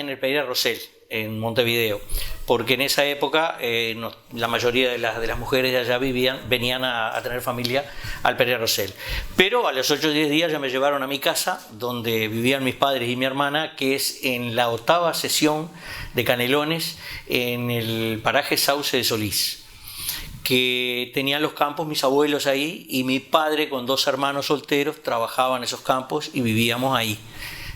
en el Pereira Rosell, en Montevideo, porque en esa época la mayoría de las mujeres de allá venían a tener familia al Pereira Rosell. Pero a los 8 o 10 días ya me llevaron a mi casa, donde vivían mis padres y mi hermana, que es en la 8ª sección de Canelones, en el paraje Sauce de Solís, que tenían los campos mis abuelos ahí, y mi padre con 2 hermanos solteros trabajaba en esos campos y vivíamos ahí.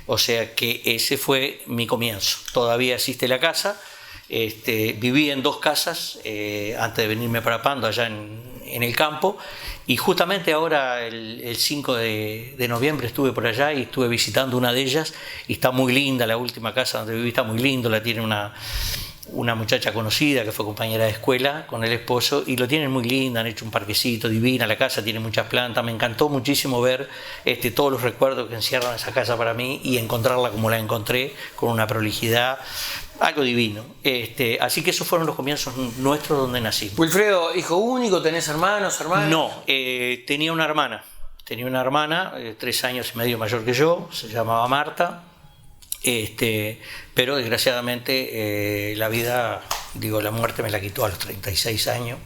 O sea que ese fue mi comienzo. Todavía existe la casa. Viví en 2 casas antes de venirme para Pando, allá en el campo, y justamente ahora el 5 de noviembre estuve por allá y estuve visitando una de ellas, y está muy linda. La última casa donde viví está muy lindo, la tiene una muchacha conocida que fue compañera de escuela con el esposo, y lo tienen muy linda, han hecho un parquecito divina, la casa tiene muchas plantas. Me encantó muchísimo ver todos los recuerdos que encierran esa casa para mí, y encontrarla como la encontré, con una prolijidad, algo divino. Así que esos fueron los comienzos nuestros donde nací. Wilfredo, hijo único, ¿tenés hermanos, hermanas? No, tenía una hermana, 3 años y medio mayor que yo, se llamaba Marta. Pero desgraciadamente la muerte me la quitó a los 36 años.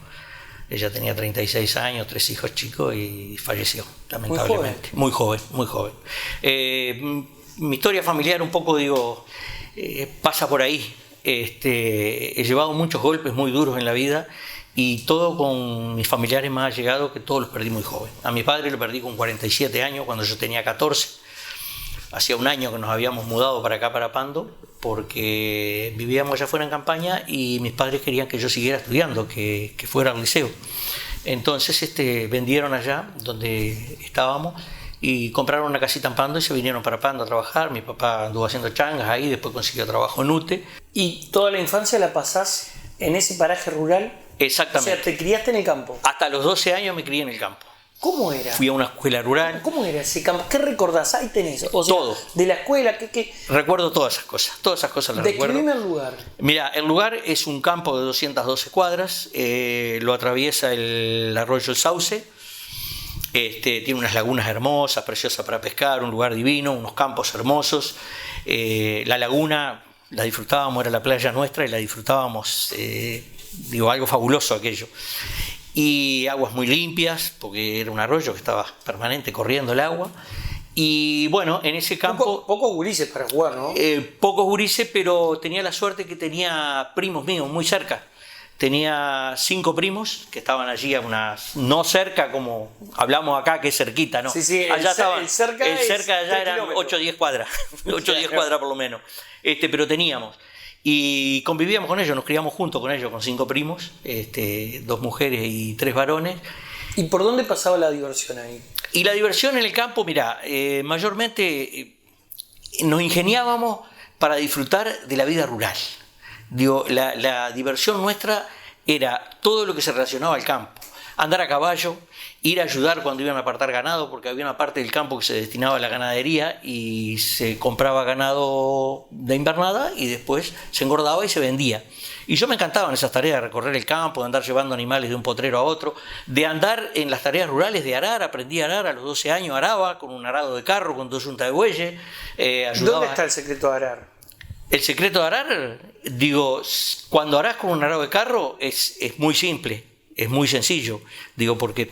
Ella tenía 36 años, 3 hijos chicos, y falleció, lamentablemente. Muy joven. Mi historia familiar un poco, pasa por ahí. He llevado muchos golpes muy duros en la vida, y todo con mis familiares más allegados, que todos los perdí muy joven. A mi padre lo perdí con 47 años, cuando yo tenía 14. Hacía un año que nos habíamos mudado para acá, para Pando, porque vivíamos allá afuera en campaña, y mis padres querían que yo siguiera estudiando, que fuera al liceo. Entonces vendieron allá donde estábamos y compraron una casita en Pando y se vinieron para Pando a trabajar. Mi papá anduvo haciendo changas ahí, después consiguió trabajo en UTE. ¿Y toda la infancia la pasás en ese paraje rural? Exactamente. O sea, ¿te criaste en el campo? Hasta los 12 años me crié en el campo. ¿Cómo era? Fui a una escuela rural. ¿Cómo era ese campo? ¿Qué recordás? Ahí tenés. O sea, todo. De la escuela, ¿qué? Recuerdo todas esas cosas las recuerdo. Describime el lugar. Mira, el lugar es un campo de 212 cuadras, lo atraviesa el arroyo El Sauce, tiene unas lagunas hermosas, preciosas para pescar, un lugar divino, unos campos hermosos. La laguna la disfrutábamos, era la playa nuestra, y la disfrutábamos, algo fabuloso aquello. Y aguas muy limpias, porque era un arroyo que estaba permanente corriendo el agua. Y bueno, en ese campo... Pocos gurises para jugar, ¿no? Pocos gurises, pero tenía la suerte que tenía primos míos muy cerca. Tenía 5 primos que estaban allí no cerca como hablamos acá, que es cerquita, ¿no? Sí, allá estaban, el cerca allá eran 8 o 10 cuadras, 8 o 10 cuadras por lo menos. Pero teníamos. Y convivíamos con ellos, nos criamos juntos con ellos, con 5 primos, 2 mujeres y 3 varones. ¿Y por dónde pasaba la diversión ahí? Y la diversión en el campo, mira, mayormente nos ingeniábamos para disfrutar de la vida rural. La diversión nuestra era todo lo que se relacionaba al campo. Andar a caballo, ir a ayudar cuando iban a apartar ganado, porque había una parte del campo que se destinaba a la ganadería y se compraba ganado de invernada y después se engordaba y se vendía. Y yo me encantaban esas tareas de recorrer el campo, de andar llevando animales de un potrero a otro, de andar en las tareas rurales, de arar. Aprendí a arar a los 12 años, araba con un arado de carro, con 2 yuntas de bueyes. ¿Dónde está el secreto de arar? El secreto de arar, cuando arás con un arado de carro es muy simple, es muy sencillo, porque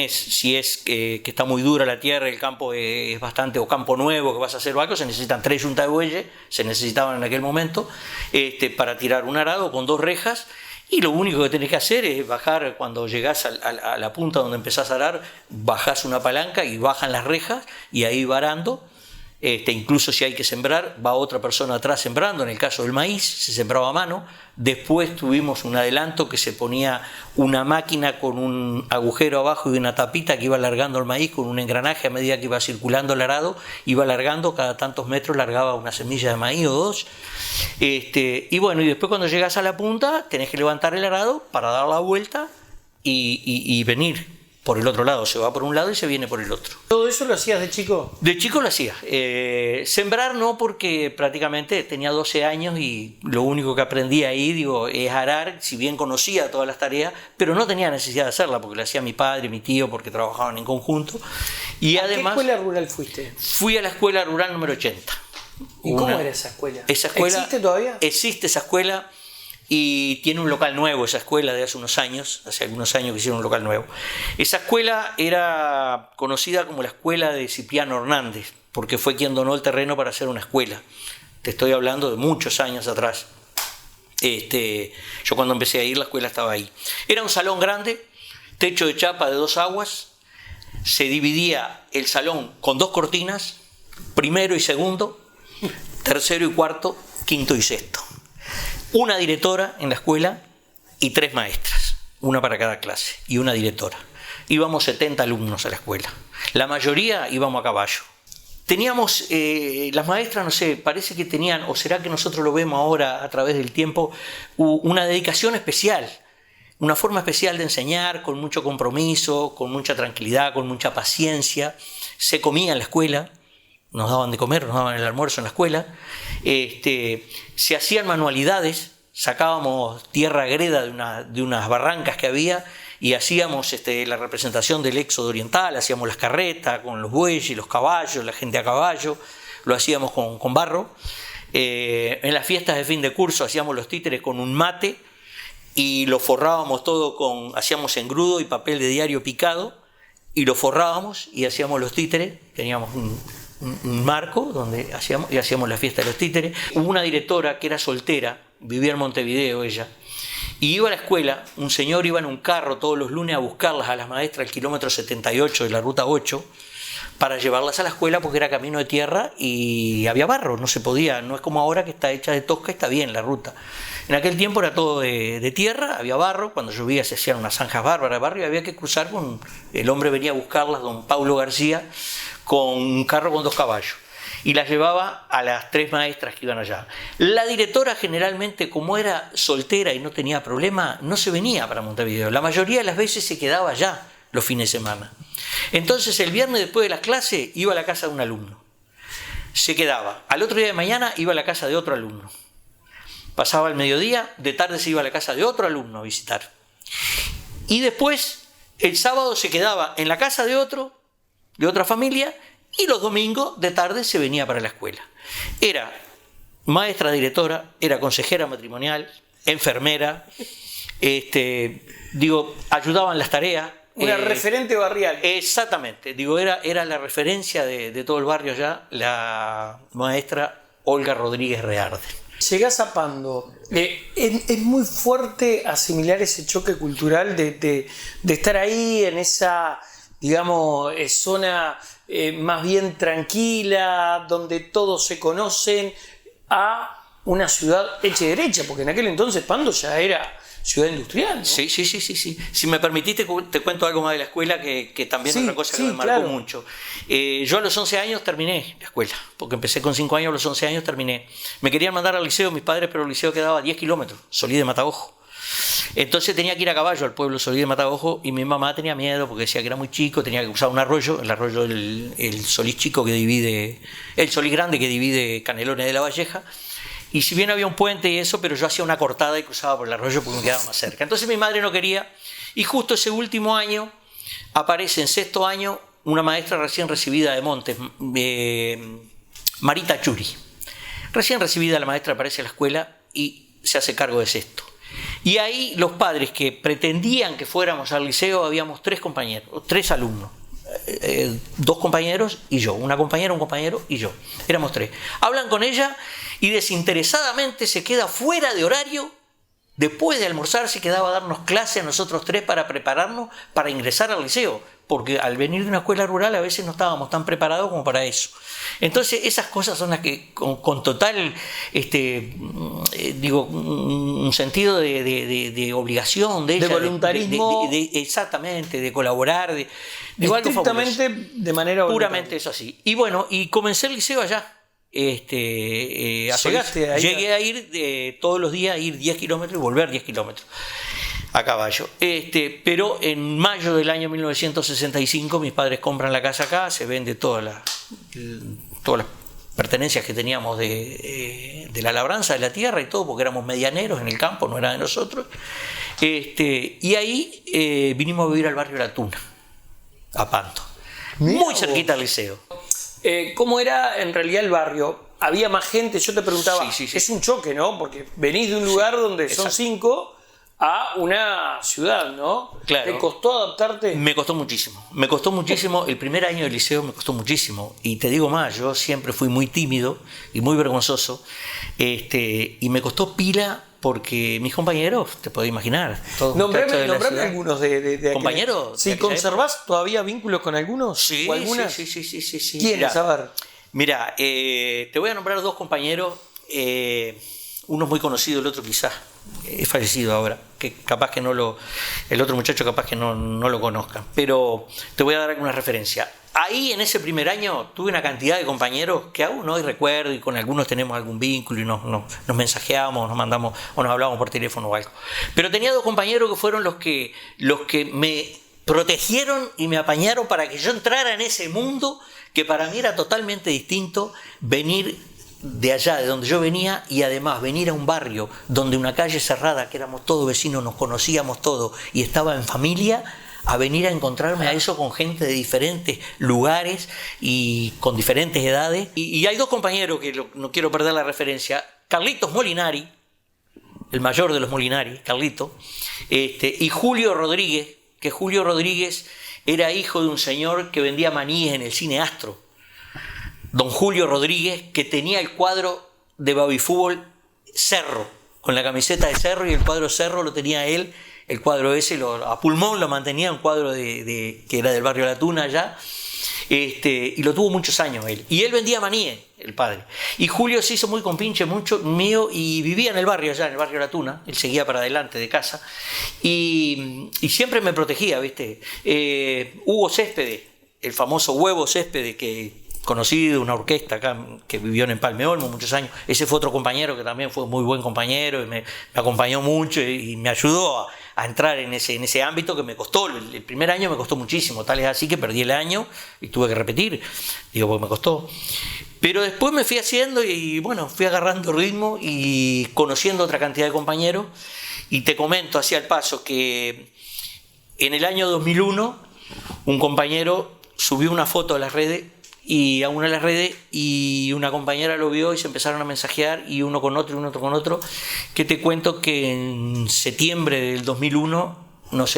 si es que está muy dura la tierra, el campo es bastante, o campo nuevo que vas a hacer algo, se necesitan 3 yuntas de bueyes, se necesitaban en aquel momento, para tirar un arado con 2 rejas, y lo único que tenés que hacer es bajar, cuando llegás a la punta donde empezás a arar, bajás una palanca y bajan las rejas, y ahí va arando. Incluso si hay que sembrar, va otra persona atrás sembrando. En el caso del maíz se sembraba a mano. Después tuvimos un adelanto que se ponía una máquina con un agujero abajo y una tapita que iba alargando el maíz con un engranaje. A medida que iba circulando el arado, iba alargando, cada tantos metros largaba una semilla de maíz o 2. Y bueno, y después cuando llegas a la punta tenés que levantar el arado para dar la vuelta y venir por el otro lado. Se va por un lado y se viene por el otro. ¿Todo eso lo hacías de chico? De chico lo hacía. Sembrar no, porque prácticamente tenía 12 años y lo único que aprendí ahí, es arar, si bien conocía todas las tareas, pero no tenía necesidad de hacerla, porque lo hacía mi padre y mi tío, porque trabajaban en conjunto. Y ¿A además, qué escuela rural fuiste? Fui a la escuela rural número 80. ¿Y cómo era esa escuela? ¿Existe todavía? Existe esa escuela y tiene un local nuevo, esa escuela de hace algunos años que hicieron un local nuevo. Esa escuela era conocida como la escuela de Cipriano Hernández, porque fue quien donó el terreno para hacer una escuela. Te estoy hablando de muchos años atrás. Yo cuando empecé a ir, la escuela estaba ahí. Era un salón grande, techo de chapa de 2 aguas, se dividía el salón con 2 cortinas, primero y segundo, tercero y cuarto, quinto y sexto. Una directora en la escuela y 3 maestras, una para cada clase, y una directora. Íbamos 70 alumnos a la escuela. La mayoría íbamos a caballo. Teníamos, las maestras, no sé, parece que tenían, o será que nosotros lo vemos ahora a través del tiempo, una dedicación especial, una forma especial de enseñar, con mucho compromiso, con mucha tranquilidad, con mucha paciencia. Se comía en la escuela, nos daban de comer, nos daban el almuerzo en la escuela. Se hacían manualidades, sacábamos tierra greda de unas barrancas que había y hacíamos la representación del éxodo oriental, hacíamos las carretas con los bueyes, los caballos, la gente a caballo, lo hacíamos con barro. En las fiestas de fin de curso hacíamos los títeres con un mate y lo forrábamos todo hacíamos engrudo y papel de diario picado y lo forrábamos y hacíamos los títeres, teníamos un marco donde hacíamos la fiesta de los títeres. Hubo una directora que era soltera, vivía en Montevideo ella, y iba a la escuela, un señor iba en un carro todos los lunes a buscarlas a las maestras al kilómetro 78 de la ruta 8 para llevarlas a la escuela porque era camino de tierra y había barro, no se podía, no es como ahora que está hecha de tosca, está bien la ruta. En aquel tiempo era todo de tierra, había barro, cuando llovía se hacían unas zanjas bárbaras de barro y había que cruzar el hombre venía a buscarlas, don Paulo García, con un carro con 2 caballos. Y las llevaba a las 3 maestras que iban allá. La directora generalmente, como era soltera y no tenía problema, no se venía para Montevideo. La mayoría de las veces se quedaba allá los fines de semana. Entonces el viernes después de las clases iba a la casa de un alumno. Se quedaba. Al otro día de mañana iba a la casa de otro alumno. Pasaba el mediodía, de tarde se iba a la casa de otro alumno a visitar. Y después, el sábado se quedaba en la casa de otra familia, y los domingos de tarde se venía para la escuela. Era maestra directora, era consejera matrimonial, enfermera, ayudaba en las tareas. Una referente barrial. Exactamente, era la referencia de todo el barrio allá, la maestra Olga Rodríguez Rearde. Llegás a Pando. Es muy fuerte asimilar ese choque cultural de estar ahí en esa, digamos, zona más bien tranquila, donde todos se conocen, a una ciudad hecha y derecha, porque en aquel entonces Pando ya era ciudad industrial, ¿no? Sí. Si me permitiste, te cuento algo más de la escuela, que también es otra cosa que me marcó mucho. Yo a los 11 años terminé la escuela, porque empecé con 5 años, a los 11 años terminé. Me querían mandar al liceo mis padres, pero el liceo quedaba a 10 kilómetros, Solís de Mataojo. Entonces tenía que ir a caballo al pueblo Solís de Mataojo y mi mamá tenía miedo porque decía que era muy chico, tenía que cruzar un arroyo, el arroyo el Solís chico que divide, el Solís grande que divide Canelones de la Valleja. Y si bien había un puente y eso, pero yo hacía una cortada y cruzaba por el arroyo porque me quedaba más cerca. Entonces mi madre no quería, y justo ese último año aparece en 6º año una maestra recién recibida de Montes, Marita Churi. Recién recibida la maestra aparece a la escuela y se hace cargo de 6º. Y ahí los padres que pretendían que fuéramos al liceo, habíamos 3 compañeros, 3 alumnos. 2 compañeros y yo, una compañera, un compañero y yo. Éramos 3. Hablan con ella y desinteresadamente se queda fuera de horario. Después de almorzar se quedaba a darnos clase a nosotros 3 para prepararnos para ingresar al liceo, porque al venir de una escuela rural a veces no estábamos tan preparados como para eso. Entonces esas cosas son las que con total un sentido de obligación de ella, de voluntarismo, exactamente, de colaborar, estrictamente de manera voluntaria. Puramente eso así. Y bueno, y comencé el liceo allá. Llegué a ir todos los días, a ir 10 kilómetros y volver 10 kilómetros a caballo. Pero en mayo del año 1965 mis padres compran la casa acá, se vende todas las pertenencias que teníamos de la labranza de la tierra y todo, porque éramos medianeros en el campo, no era de nosotros. Y ahí vinimos a vivir al barrio La Tuna, a Pando, muy cerquita al liceo. ¿Cómo era en realidad el barrio? había más gente. Yo te preguntaba, Sí. es un choque, ¿no? Porque venís de un lugar donde son 5 a una ciudad, ¿no? Claro. ¿Te costó adaptarte? Me costó muchísimo. El primer año del liceo me costó muchísimo. Y te digo más, yo siempre fui muy tímido y muy vergonzoso. Y me costó pila porque mis compañeros, te podés imaginar. Nombrame algunos de ¿Compañeros? Sí, ¿conservás todavía vínculos con algunos? Sí, ¿O algunas? Sí. ¿Quiénes? A ver. Mira, te voy a nombrar 2 compañeros. Uno es muy conocido, el otro quizás es fallecido ahora, que capaz que el otro muchacho capaz que no lo conozcan, pero te voy a dar alguna referencia. Ahí en ese primer año tuve una cantidad de compañeros que aún hoy recuerdo y con algunos tenemos algún vínculo y nos mensajeamos, nos mandamos o nos hablamos por teléfono o algo. Pero tenía 2 compañeros que fueron los que me protegieron y me apañaron para que yo entrara en ese mundo que para mí era totalmente distinto, venir de allá, de donde yo venía, y además venir a un barrio donde una calle cerrada, que éramos todos vecinos, nos conocíamos todos y estaba en familia, a venir a encontrarme a eso con gente de diferentes lugares y con diferentes edades. Y hay 2 compañeros que no quiero perder la referencia, Carlitos Molinari, el mayor de los Molinari, Carlito, y Julio Rodríguez, que Julio Rodríguez era hijo de un señor que vendía maníes en el cine Astro. Don Julio Rodríguez, que tenía el cuadro de babifútbol Cerro, con la camiseta de Cerro, y el cuadro Cerro lo tenía él, el cuadro ese a pulmón lo mantenía, un cuadro que era del barrio La Tuna allá, y lo tuvo muchos años él. Y él vendía maníes, el padre. Y Julio se hizo muy compinche, mucho mío, y vivía en el barrio allá, en el barrio La Tuna. Él seguía para adelante de casa, y siempre me protegía, ¿viste? Hugo Céspedes, el famoso Huevo Céspedes, que conocido, una orquesta acá que vivió en Empalme Olmo muchos años. Ese fue otro compañero que también fue muy buen compañero y me acompañó mucho y me ayudó a entrar en ese ámbito que me costó. El primer año me costó muchísimo, tal es así que perdí el año y tuve que repetir, porque me costó. Pero después me fui haciendo y bueno, fui agarrando ritmo y conociendo otra cantidad de compañeros. Y te comento hacia el paso que en el año 2001 un compañero subió una foto a las redes, y a una de las redes, y una compañera lo vio y se empezaron a mensajear, y uno con otro y uno con otro, que te cuento que en septiembre del 2001 nos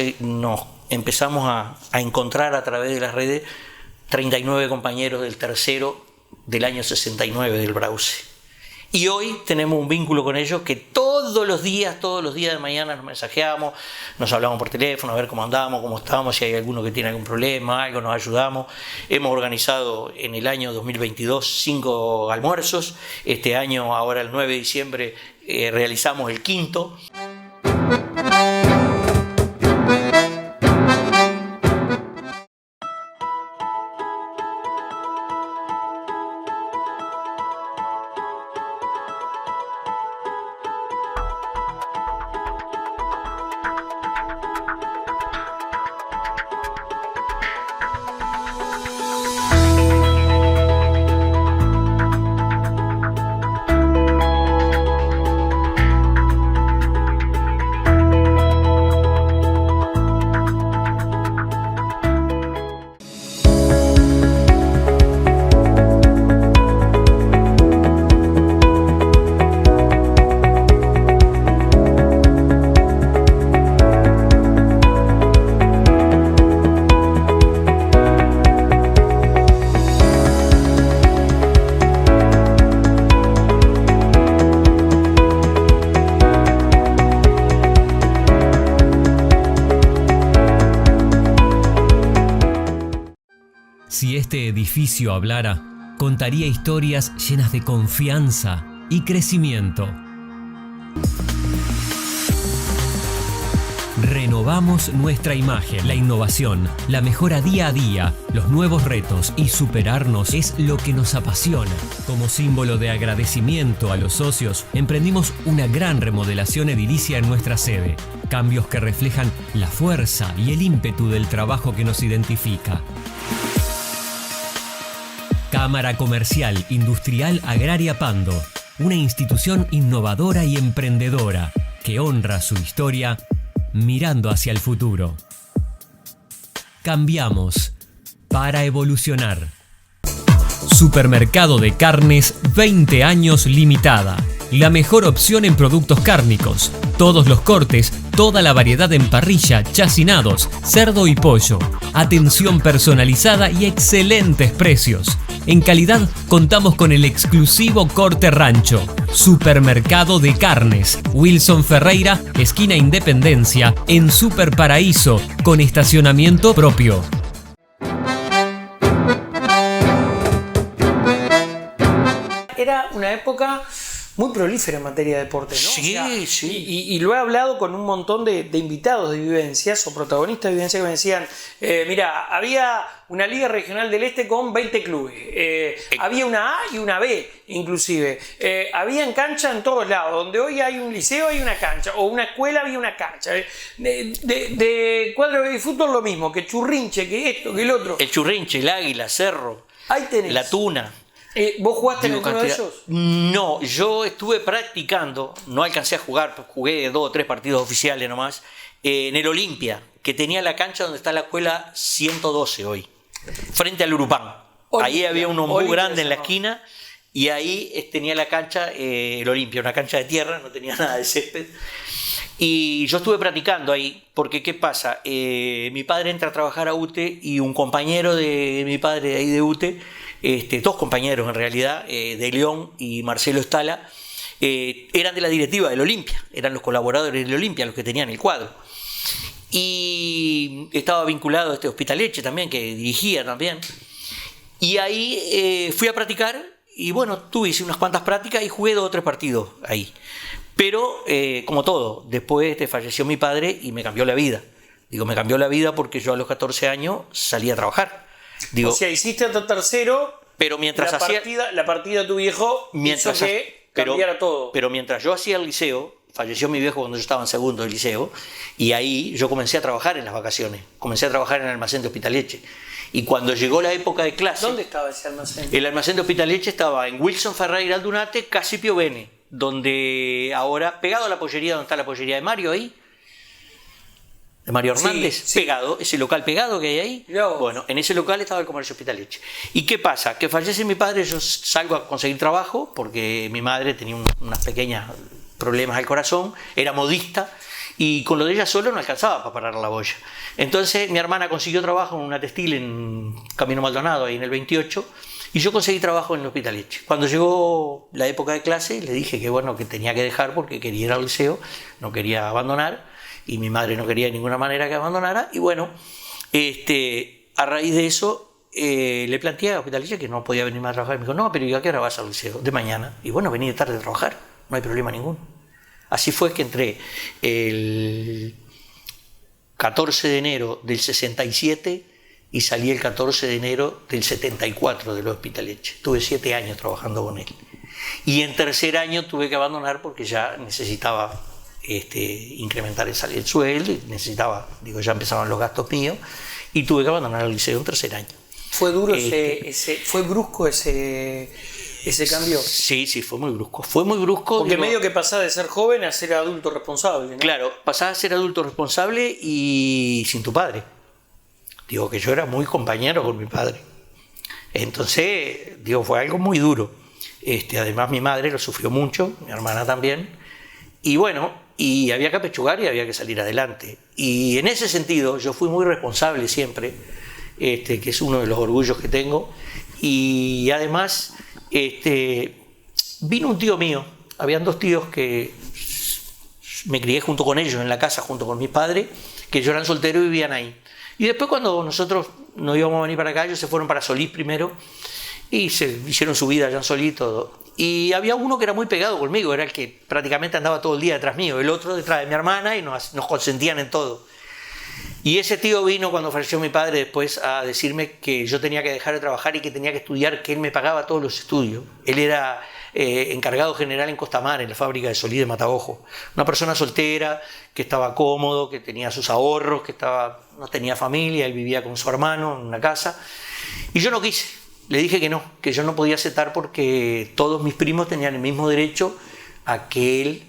empezamos a encontrar a través de las redes 39 compañeros del tercero del año 69 del Brause. Y hoy tenemos un vínculo con ellos que todos los días de mañana nos mensajeamos, nos hablamos por teléfono, a ver cómo andamos, cómo estamos, si hay alguno que tiene algún problema, algo, nos ayudamos. Hemos organizado en el año 2022 5 almuerzos. Este año, ahora el 9 de diciembre, realizamos el 5º. Si este edificio hablara, contaría historias llenas de confianza y crecimiento. Renovamos nuestra imagen, la innovación, la mejora día a día, los nuevos retos y superarnos es lo que nos apasiona. Como símbolo de agradecimiento a los socios, emprendimos una gran remodelación edilicia en nuestra sede. Cambios que reflejan la fuerza y el ímpetu del trabajo que nos identifica. Cámara Comercial Industrial Agraria Pando, una institución innovadora y emprendedora que honra su historia mirando hacia el futuro. Cambiamos para evolucionar. Supermercado de Carnes 20 años limitada. La mejor opción en productos cárnicos. Todos los cortes, toda la variedad en parrilla, chacinados, cerdo y pollo. Atención personalizada y excelentes precios. En calidad contamos con el exclusivo corte rancho. Supermercado de Carnes. Wilson Ferreira, esquina Independencia, en Super Paraíso, con estacionamiento propio. Era una época muy prolífera en materia de deporte, ¿no? Sí, o sea, sí. Y lo he hablado con un montón de invitados de vivencias o protagonistas de vivencias que me decían, mira, había una liga regional del Este con 20 clubes, había una A y una B inclusive, había cancha en todos lados, donde hoy hay un liceo hay una cancha, o una escuela había una cancha, de cuadro de fútbol lo mismo, que Churrinche, que esto, que el otro. El Churrinche, el Águila, Cerro, Ahí tenés. la Tuna. ¿Vos jugaste en alguno de ellos? No, yo estuve practicando, no alcancé a jugar, jugué 2 o 3 partidos oficiales nomás, en el Olimpia, que tenía la cancha donde está la escuela 112 hoy, frente al Urupán. Ahí había un ombú grande en la esquina y ahí tenía la cancha, el Olimpia, una cancha de tierra, no tenía nada de césped. Y yo estuve practicando ahí, porque ¿qué pasa? Mi padre entra a trabajar a UTE y un compañero de mi padre de ahí de UTE, 2 compañeros en realidad, de León y Marcelo Estala, eran de la directiva del Olimpia, eran los colaboradores del Olimpia los que tenían el cuadro. Y estaba vinculado a Hospitaleche también, que dirigía también. Y ahí fui a practicar y bueno, hice unas cuantas prácticas y jugué 2 o 3 partidos ahí. Pero, como todo, después falleció mi padre y me cambió la vida. Digo, me cambió la vida porque yo a los 14 años salí a trabajar. Digo, o sea, hiciste hasta tercero, pero mientras la partida de tu viejo hizo que cambiara todo. Pero mientras yo hacía el liceo, falleció mi viejo cuando yo estaba en segundo del liceo, y ahí yo comencé a trabajar en las vacaciones. Comencé a trabajar en el almacén de Hospitaleche. Y cuando llegó la época de clase... ¿Dónde estaba ese almacén? El almacén de Hospitaleche estaba en Wilson Ferreira Aldunate, casi Pio Bene, donde ahora, pegado a la pollería, donde está la pollería de Mario ahí, de Mario Hernández, sí. Pegado, ese local pegado que hay ahí. Bueno, en ese local estaba el comercio Hospitaleche. ¿Y qué pasa? Que fallece mi padre, yo salgo a conseguir trabajo, porque mi madre tenía unas pequeñas problemas al corazón, era modista, y con lo de ella solo no alcanzaba para parar la boya. Entonces mi hermana consiguió trabajo en una textil en Camino Maldonado, ahí en el 28, y yo conseguí trabajo en el Hospitaleche. Cuando llegó la época de clase, le dije que bueno, que tenía que dejar porque quería ir al liceo, no quería abandonar, y mi madre no quería de ninguna manera que abandonara, y bueno, a raíz de eso le planteé a Hospitaleche que no podía venir más a trabajar, y me dijo, no, pero ¿y a qué hora vas al liceo? De mañana. Y bueno, vení de tarde a trabajar, no hay problema ninguno. Así fue que entré el 14 de enero del 67 y salí el 14 de enero del 74 del Hospitaleche. Tuve 7 años trabajando con él. Y en tercer año tuve que abandonar porque ya necesitaba incrementar el sueldo, ya empezaban los gastos míos, y tuve que abandonar el liceo en tercer año. ¿Fue duro fue brusco ese cambio? Sí, fue muy brusco. Fue muy brusco. Porque medio que pasás de ser joven a ser adulto responsable, ¿no? Claro, pasás a ser adulto responsable y sin tu padre. Digo que yo era muy compañero con mi padre. Entonces, fue algo muy duro. Además mi madre lo sufrió mucho, mi hermana también. Y bueno, y había que apechugar y había que salir adelante. Y en ese sentido yo fui muy responsable siempre, que es uno de los orgullos que tengo. Y además vino un tío mío, habían 2 tíos que me crié junto con ellos en la casa, junto con mi padre, que ellos eran solteros y vivían ahí. Y después cuando nosotros nos íbamos a venir para acá, ellos se fueron para Solís primero y se hicieron su vida allá en Solís todo. Y había uno que era muy pegado conmigo, era el que prácticamente andaba todo el día detrás mío, el otro detrás de mi hermana, y nos consentían en todo. Y ese tío vino cuando falleció mi padre después a decirme que yo tenía que dejar de trabajar y que tenía que estudiar, que él me pagaba todos los estudios. Él era encargado general en Costamar, en la fábrica de Solís de Mataojo. Una persona soltera, que estaba cómodo, que tenía sus ahorros, no tenía familia, él vivía con su hermano en una casa. Y yo no quise, le dije que no, que yo no podía aceptar porque todos mis primos tenían el mismo derecho a que él...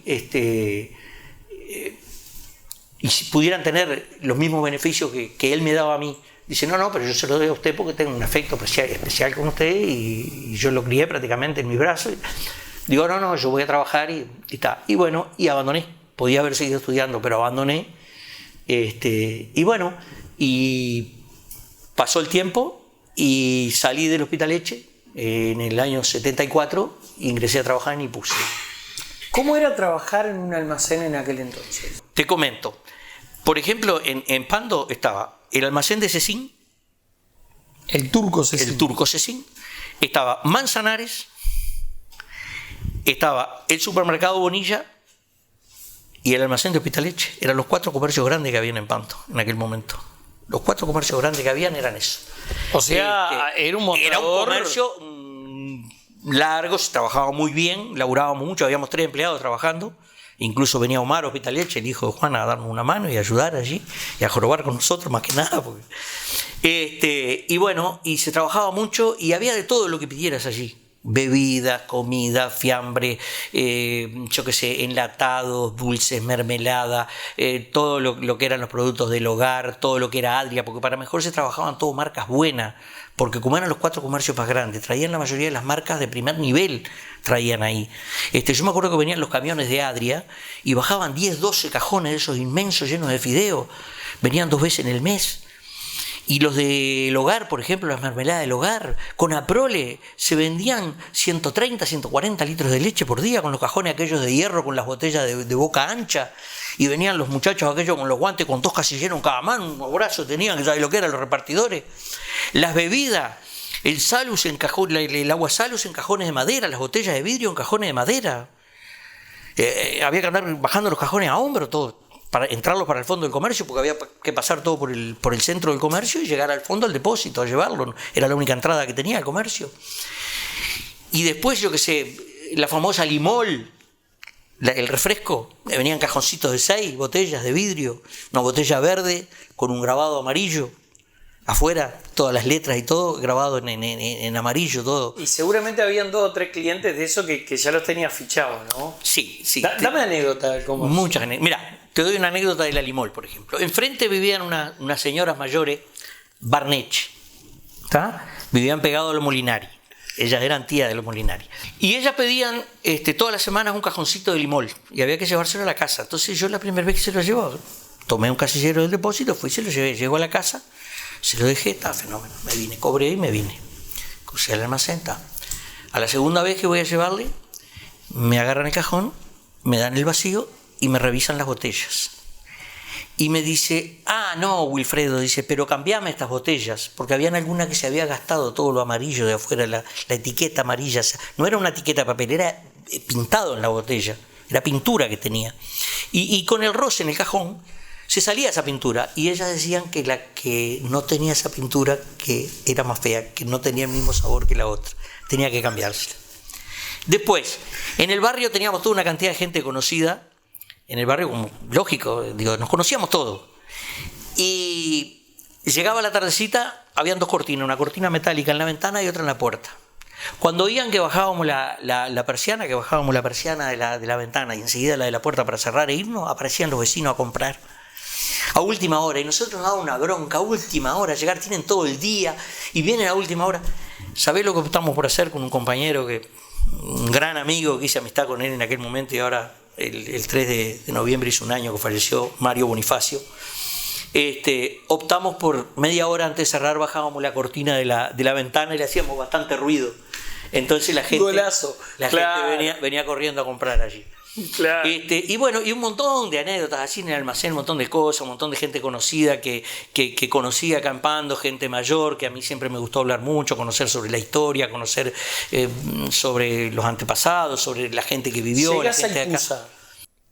y si pudieran tener los mismos beneficios que él me daba a mí Dice, no, pero yo se lo doy a usted porque tengo un afecto especial con usted y yo lo crié prácticamente en mis brazos. Digo, no, yo voy a trabajar y está. Y bueno, y abandoné. Podía haber seguido estudiando, pero abandoné. Y bueno, y pasó el tiempo y salí del Hospital Leche en el año 74 e ingresé a trabajar en Ipuse. ¿Cómo era trabajar en un almacén en aquel entonces? Te comento. Por ejemplo, en Pando estaba el almacén de Cecín. El Turco Cecín. El Turco Cecín. Estaba Manzanares. Estaba el supermercado Bonilla y el almacén de Hospital Leche. Eran los 4 comercios grandes que habían en Pando en aquel momento. Los 4 comercios grandes que habían eran eso. O sea, era un mostrador. Era un comercio largo, se trabajaba muy bien, laburábamos mucho, habíamos 3 empleados trabajando. Incluso venía Omar Hospital Leche, el hijo de Juana, a darnos una mano y a ayudar allí y a jorobar con nosotros más que nada. Y bueno, y se trabajaba mucho y había de todo lo que pidieras allí. Bebidas, comida, fiambre, yo qué sé, enlatados, dulces, mermelada, todo lo que eran los productos del hogar, todo lo que era Adria, porque para mejor se trabajaban todo marcas buenas, porque como eran los 4 comercios más grandes, traían la mayoría de las marcas de primer nivel, traían ahí. Yo me acuerdo que venían los camiones de Adria y bajaban 10, 12 cajones de esos inmensos llenos de fideo, venían 2 veces en el mes. Y los del hogar, por ejemplo, las mermeladas del hogar, con Aprole se vendían 130, 140 litros de leche por día con los cajones aquellos de hierro, con las botellas de boca ancha. Y venían los muchachos aquellos con los guantes, con 2 casilleros en cada mano, un brazo tenían, que sabes lo que eran los repartidores. Las bebidas, el Salus en cajón, el agua Salus en cajones de madera, las botellas de vidrio en cajones de madera. Había que andar bajando los cajones a hombro, todo, para entrarlos para el fondo del comercio, porque había que pasar todo por el centro del comercio y llegar al fondo al depósito, a llevarlo. Era la única entrada que tenía el comercio. Y después, yo qué sé, la famosa Limol, el refresco, venían cajoncitos de 6 botellas de vidrio, una botella verde con un grabado amarillo, afuera, todas las letras y todo grabado en amarillo, todo. Y seguramente habían 2 o 3 clientes de eso que ya los tenías fichados, ¿no? Sí. Dame anécdota de cómo. Muchas anécdotas. Mira, te doy una anécdota de la Limol, por ejemplo. Enfrente vivían unas señoras mayores, Barnech, ¿está? Vivían pegados a los Molinari. Ellas eran tías de los Molinari. Y ellas pedían todas las semanas un cajoncito de Limol y había que llevárselo a la casa. Entonces yo la primera vez que se lo llevaba, tomé un casillero del depósito, fui y se lo llevé. Llego a la casa, se lo dejé, estaba fenómeno. Me vine, cobré y me vine. Crucé al almacén, está. A la segunda vez que voy a llevarle, me agarran el cajón, me dan el vacío y me revisan las botellas. Y me dice, no, Wilfredo, dice, pero cambiame estas botellas, porque habían algunas que se había gastado todo lo amarillo de afuera, la etiqueta amarilla. No era una etiqueta de papel, era pintado en la botella, era pintura que tenía. Y con el roce en el cajón se salía esa pintura, y ellas decían que la que no tenía esa pintura, que era más fea, que no tenía el mismo sabor que la otra, tenía que cambiársela. Después, en el barrio teníamos toda una cantidad de gente conocida. En el barrio, como lógico, nos conocíamos todos. Y llegaba la tardecita, habían 2 cortinas, una cortina metálica en la ventana y otra en la puerta. Cuando oían que bajábamos la persiana, de la ventana y enseguida la de la puerta para cerrar e irnos, aparecían los vecinos a comprar. A última hora, y nosotros nos daba una bronca, a última hora, llegar, tienen todo el día y vienen a última hora. ¿Sabés lo que estamos por hacer con un compañero, un gran amigo que hice amistad con él en aquel momento y ahora... El 3 de noviembre hizo un año que falleció, Mario Bonifacio. Optamos por media hora antes de cerrar, bajábamos la cortina de la ventana y le hacíamos bastante ruido. Entonces la gente venía corriendo a comprar allí. Claro. Y bueno, y un montón de anécdotas así en el almacén, un montón de cosas, un montón de gente conocida que conocía acampando, gente mayor, que a mí siempre me gustó hablar mucho, conocer sobre la historia, conocer sobre los antepasados, sobre la gente que vivió. ¿Llegas la gente a Ipusa?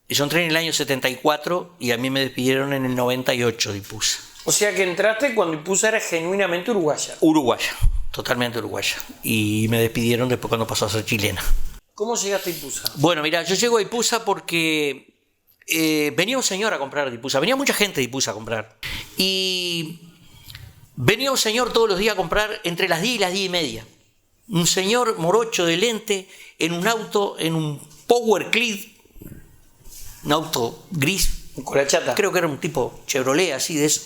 Yo entré en el año 74 y a mí me despidieron en el 98 de Ipusa. O sea que entraste cuando Ipusa era genuinamente uruguaya. Uruguaya, totalmente uruguaya. Y me despidieron después cuando pasó a ser chilena. ¿Cómo llegaste a Ipusa? Bueno, mira, yo llego a Ipusa porque venía un señor a comprar de Ipusa, venía mucha gente de Ipusa a comprar. Y venía un señor todos los días a comprar entre las 10 y las 10 y media. Un señor morocho de lente en un auto, en un Power Clid, un auto gris. ¿Un Colachata? Creo que era un tipo Chevrolet, así de eso.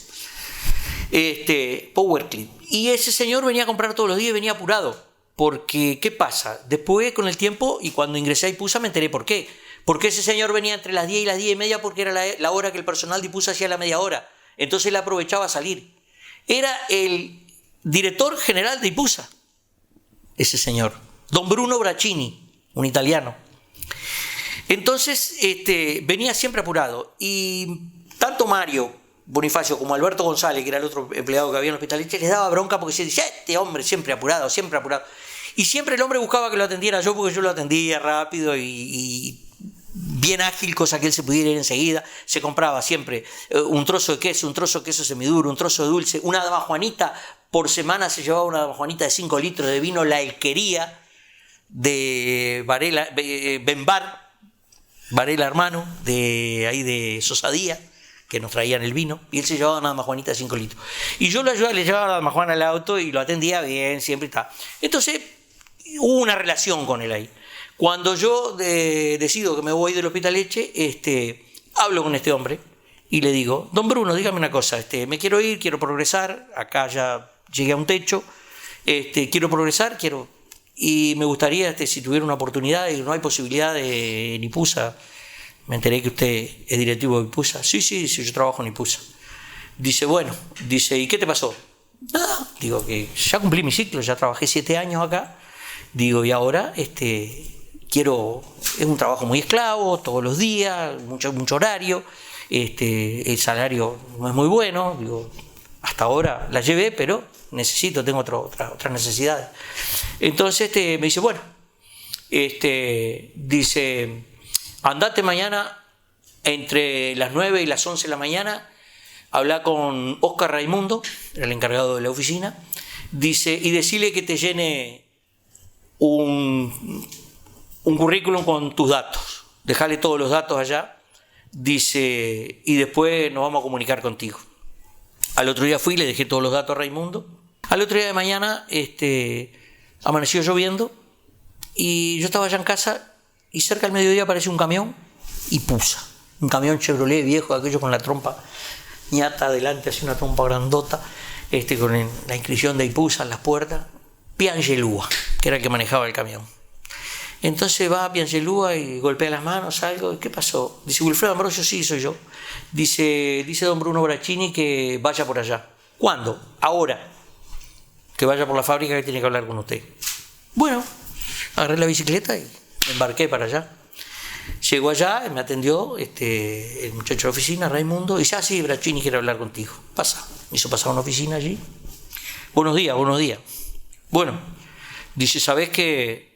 Power Clip. Y ese señor venía a comprar todos los días y venía apurado. Porque, ¿qué pasa? Después, con el tiempo, y cuando ingresé a IPUSA me enteré por qué. Porque ese señor venía entre las 10 y las 10 y media porque era la hora que el personal de IPUSA hacía la media hora. Entonces él aprovechaba a salir. Era el director general de IPUSA, ese señor. Don Bruno Braccini, un italiano. Entonces venía siempre apurado. Y tanto Mario Bonifacio como Alberto González, que era el otro empleado que había en el hospital, les daba bronca porque se decía, este hombre siempre apurado, siempre apurado. Y siempre el hombre buscaba que lo atendiera yo porque yo lo atendía rápido y bien ágil, cosa que él se pudiera ir enseguida. Se compraba siempre un trozo de queso, un trozo de queso semiduro, un trozo de dulce, una dama Juanita. Por semana se llevaba una dama Juanita de 5 litros de vino, la Elquería de Varela, Varela hermano, de ahí de Sosadía, que nos traían el vino, y él se llevaba una dama Juanita de 5 litros. Y yo lo ayudaba, le llevaba la dama Juana al auto y lo atendía bien, siempre está. Entonces hubo una relación con él ahí. Cuando yo decido que me voy del Hospitaletxe, hablo con este hombre y le digo, don Bruno, dígame una cosa, me quiero ir, quiero progresar, acá ya llegué a un techo, quiero progresar, y me gustaría, si tuviera una oportunidad, y no hay posibilidad en IPUSA. Me enteré que usted es directivo de IPUSA. Sí, yo trabajo en IPUSA. Dice, bueno, ¿y qué te pasó? Nada, digo que ya cumplí mi ciclo, ya trabajé 7 años acá. Digo, y ahora es un trabajo muy esclavo, todos los días, mucho horario, el salario no es muy bueno, digo, hasta ahora la llevé, pero tengo otras necesidades. Entonces me dice, bueno, dice, andate mañana entre las 9 y las 11 de la mañana, habla con Oscar Raimundo, el encargado de la oficina, dice, y decirle que te llene un currículum con tus datos, dejale todos los datos allá, dice, y después nos vamos a comunicar contigo. Al otro día fui, le dejé todos los datos a Raimundo. Al otro día de mañana amaneció lloviendo y yo estaba allá en casa y cerca del mediodía apareció un camión IPUSA, un camión Chevrolet viejo, aquello con la trompa ñata adelante, así una trompa grandota, con la inscripción de IPUSA en las puertas, Piangelúa, que era el que manejaba el camión. Entonces va a Piangelúa y golpea las manos, algo, ¿qué pasó? Dice, Wilfredo Ambrosio, sí, soy yo. Dice don Bruno Braccini que vaya por allá. ¿Cuándo? Ahora. Que vaya por la fábrica que tiene que hablar con usted. Bueno, agarré la bicicleta y me embarqué para allá. Llego allá, me atendió el muchacho de la oficina, Raimundo, y dice, sí, Braccini quiere hablar contigo. Pasa. Me hizo pasar a una oficina allí. Buenos días. Bueno, dice, ¿sabés que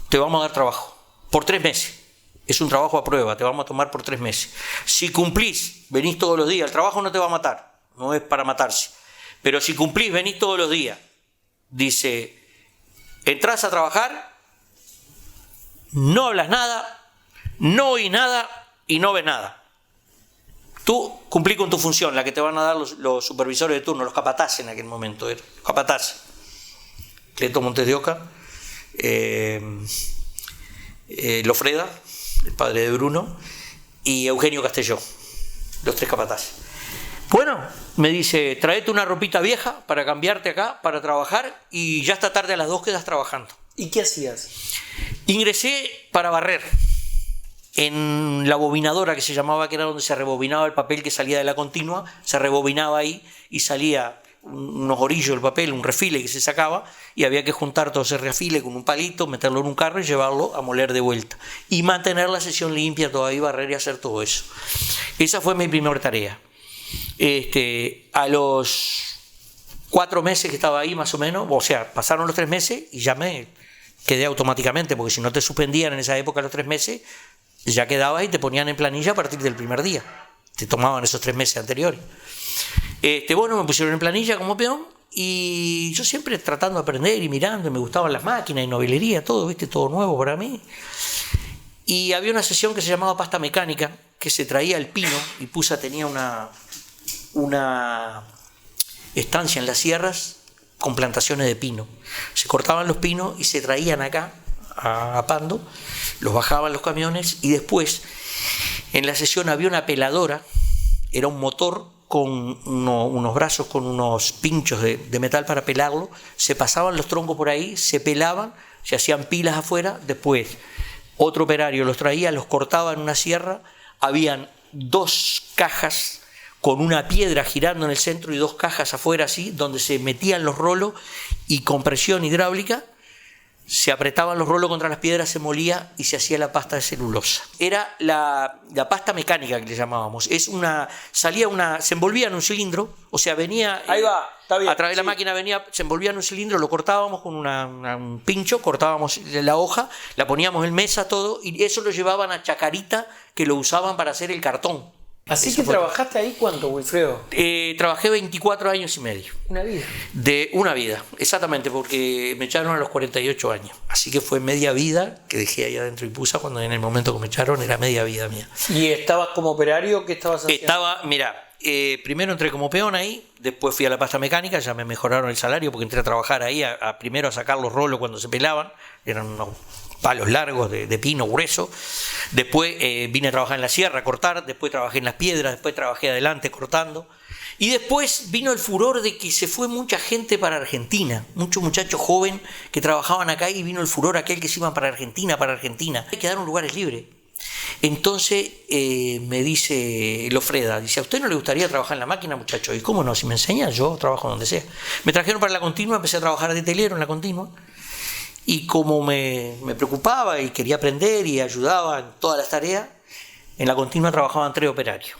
te vamos a dar trabajo por 3 meses? Es un trabajo a prueba, te vamos a tomar por 3 meses. Si cumplís, venís todos los días, el trabajo no te va a matar, no es para matarse. Pero si cumplís, venís todos los días. Dice, entrás a trabajar, no hablas nada, no oís nada y no ves nada. Tú cumplís con tu función, la que te van a dar los supervisores de turno, los capataces en aquel momento, capataces. Cleto Montes de Oca, Lofreda, el padre de Bruno, y Eugenio Castelló, los 3 capataces. Bueno, me dice, traete una ropita vieja para cambiarte acá, para trabajar, y ya esta tarde a las 2 quedas trabajando. ¿Y qué hacías? Ingresé para barrer en la bobinadora que se llamaba, que era donde se rebobinaba el papel que salía de la continua, se rebobinaba ahí y salía unos orillos del papel, un refile que se sacaba, y había que juntar todo ese refile con un palito, meterlo en un carro y llevarlo a moler de vuelta y mantener la sesión limpia todavía, barrer y hacer todo eso. Esa fue mi primera tarea. A los 4 meses que estaba ahí más o menos, o sea, pasaron los 3 meses y ya me quedé automáticamente, porque si no te suspendían en esa época los 3 meses, ya quedabas y te ponían en planilla a partir del primer día, te tomaban esos 3 meses anteriores. Bueno, me pusieron en planilla como peón y yo siempre tratando de aprender y mirando, y me gustaban las máquinas y novelería, todo, todo nuevo para mí. Y había una sesión que se llamaba pasta mecánica, que se traía el pino, y IPUSA tenía una estancia en las sierras con plantaciones de pino. Se cortaban los pinos y se traían acá a Pando, los bajaban los camiones, y después en la sesión había una peladora, era un motor con unos brazos con unos pinchos de metal para pelarlo, se pasaban los troncos por ahí, se pelaban, se hacían pilas afuera, después otro operario los traía, los cortaba en una sierra, habían 2 cajas con una piedra girando en el centro y 2 cajas afuera así, donde se metían los rolos y con presión hidráulica se apretaban los rolos contra las piedras, se molía y se hacía la pasta de celulosa. Era la pasta mecánica que le llamábamos. Se envolvía en un cilindro, o sea, venía ahí va, está bien, a través de la máquina, se envolvía en un cilindro, lo cortábamos con un pincho, cortábamos la hoja, la poníamos en mesa todo y eso lo llevaban a Chacarita, que lo usaban para hacer el cartón. Así que trabajaste ahí, ¿cuánto, Wilfredo? Trabajé 24 años y medio. Una vida. De una vida, exactamente, porque me echaron a los 48 años. Así que fue media vida que dejé ahí adentro de Ipúsa, cuando en el momento que me echaron era media vida mía. ¿Y estabas como operario? ¿Qué estabas haciendo? Primero entré como peón ahí, después fui a la pasta mecánica, ya me mejoraron el salario porque entré a trabajar ahí, primero a sacar los rolos cuando se pelaban, eran unos palos largos de pino grueso. Después vine a trabajar en la sierra, a cortar, después trabajé en las piedras, después trabajé adelante cortando. Y después vino el furor de que se fue mucha gente para Argentina, muchos muchachos jóvenes que trabajaban acá, y vino el furor aquel que se iban para Argentina. Quedaron lugares libres. Entonces me dice Lofreda, dice, ¿a usted no le gustaría trabajar en la máquina, muchacho? Y cómo no, si me enseña, yo trabajo donde sea. Me trajeron para la Continua, empecé a trabajar de telero en la Continua. Y como me preocupaba y quería aprender y ayudaba en todas las tareas, en la Continua trabajaban 3 operarios.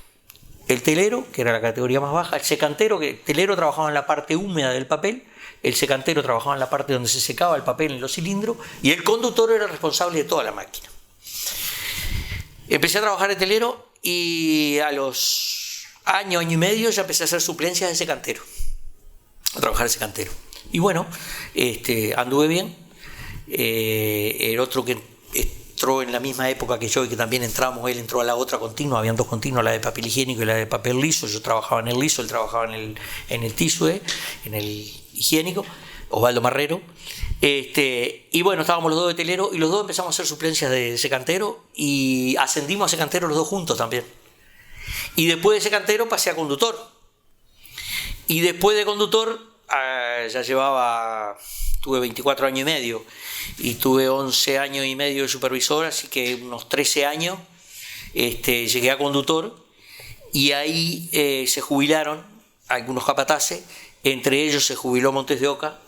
El telero, que era la categoría más baja, el secantero, que el telero trabajaba en la parte húmeda del papel, el secantero trabajaba en la parte donde se secaba el papel en los cilindros, y el conductor era responsable de toda la máquina. Empecé a trabajar de telero y a los año y medio ya empecé a hacer suplencias de secantero, a trabajar de secantero. Y bueno, anduve bien. El otro que entró en la misma época que yo y que también entramos, él entró a la otra Continua, habían 2 continuas, la de papel higiénico y la de papel liso. Yo trabajaba en el liso, él trabajaba en el tisue, en el higiénico, Osvaldo Marrero. Y bueno, estábamos los 2 de telero y los 2 empezamos a hacer suplencias de secantero y ascendimos a secantero los 2 juntos también. Y después de secantero pasé a conductor. Y después de conductor tuve 24 años y medio y tuve 11 años y medio de supervisor, así que unos 13 años llegué a conductor, y ahí se jubilaron algunos capataces, entre ellos se jubiló Montes de Oca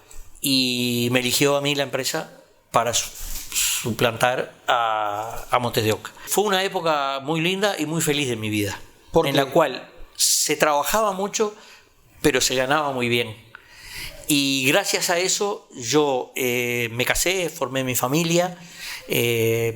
y me eligió a mí la empresa para suplantar a Montes de Oca. Fue una época muy linda y muy feliz de mi vida, en la cual se trabajaba mucho pero se ganaba muy bien. Y gracias a eso yo me casé, formé mi familia, y